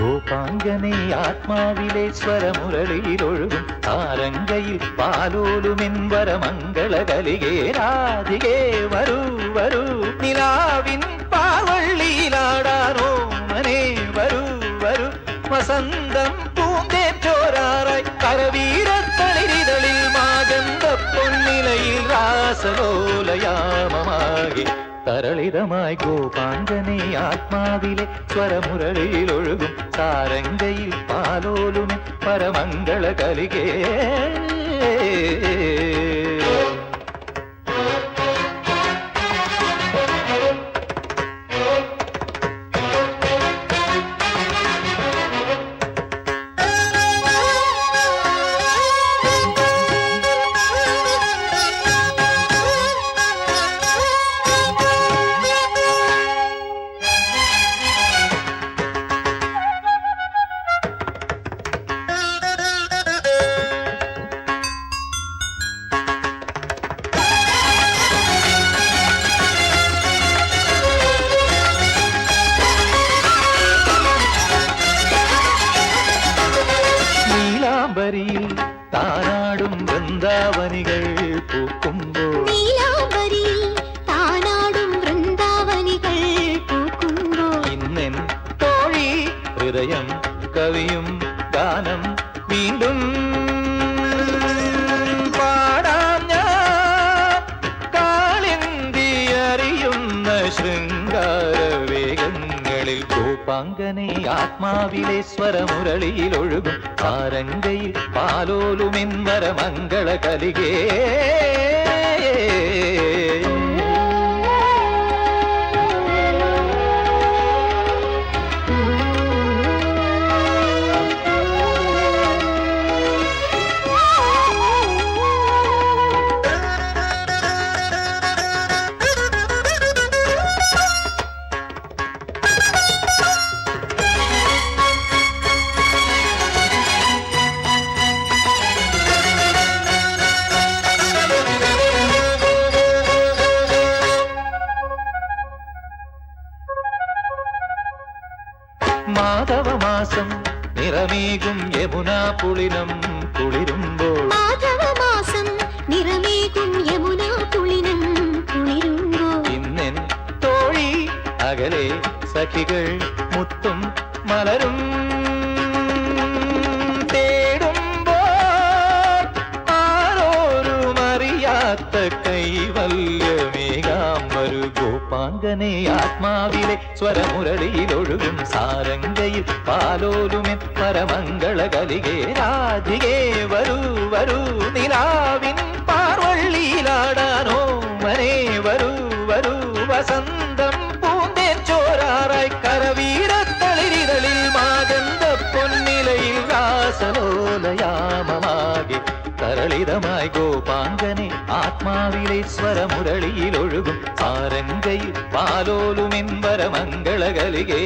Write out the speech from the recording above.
ഗോപാംഗനെ ആത്മാവിലെ സ്വരമുരളിയിലൊഴുകും താരങ്കയിൽ പാലോലുമെൻവര മംഗളകലികേ രാധികേ വരൂ വരൂ നിലാവിൻ പാവള്ളിയിലാടാനോ മനെ വരൂ വരൂ വസന്തം പൂന്തേറ്റോരാറായി കരവീരത്തളിരിതളിൽ മാഗന്ധ പൊന്നിലയിൽ രാസലോലയാമമാകി തരളിതമായി ഗോപാംഗനെ ആത്മാവിലെ സ്വരമുരളിയിലൊഴുകും സാരംഗയിൽ പാലോലുമെ പരമംഗള കലികേ നീലാംബരിയിൽ താനാടും വൃന്ദാവനികൾ പൂക്കുമ്പോൾ ഇന്നെൻ തോഴി ഹൃദയം കവിയും ഗാനം വീണ്ടും പാടാം ഞാൻ കാളിന്തി അറിയുന്ന ശൃംഗാര വേഗങ്ങളിൽ ഗോപാംഗനെ ആത്മാവിലെ സ്വരമുരളിയിലൊഴുകും താരങ്കയിൽ പാലോലുമെൻവര മംഗള കലികേ മാധവമാസം നിറമേകും യമുനാ പുളിനം കുളിരുമ്പോൾ ഇന്നെൻ തോഴി അകലെ സഖികൾ മുത്തും മലരും തേടുമ്പോൾ ആരോരും അറിയാത്ത കൈവല്യമേകാം വരൂ ഗോപാംഗനെ ആത്മാവിലെ സ്വരമുരളിയിലൊഴുകും സാരംഗയിൽ പാലോലുമെ പരമംഗള കലികേ രാധികേ വരൂ വരൂ നിലാവിൻ പാർവള്ളിയിലാടാനോ മനെ വരൂ വരൂ വസന്തം പൂന്തേച്ചോരാറായി കരവീരത്തളിരിതളിൽ മാഗന്ധ പൊന്നിലയിൽ രാസലോലയാമമാകെ തരളിതമായി ഗോപാംഗനെ ആത്മാവിലെ സ്വരമുരളിയിലൊഴുകും സാരംഗയിൽ പാലോലുമെൻവര മംഗള കലികേ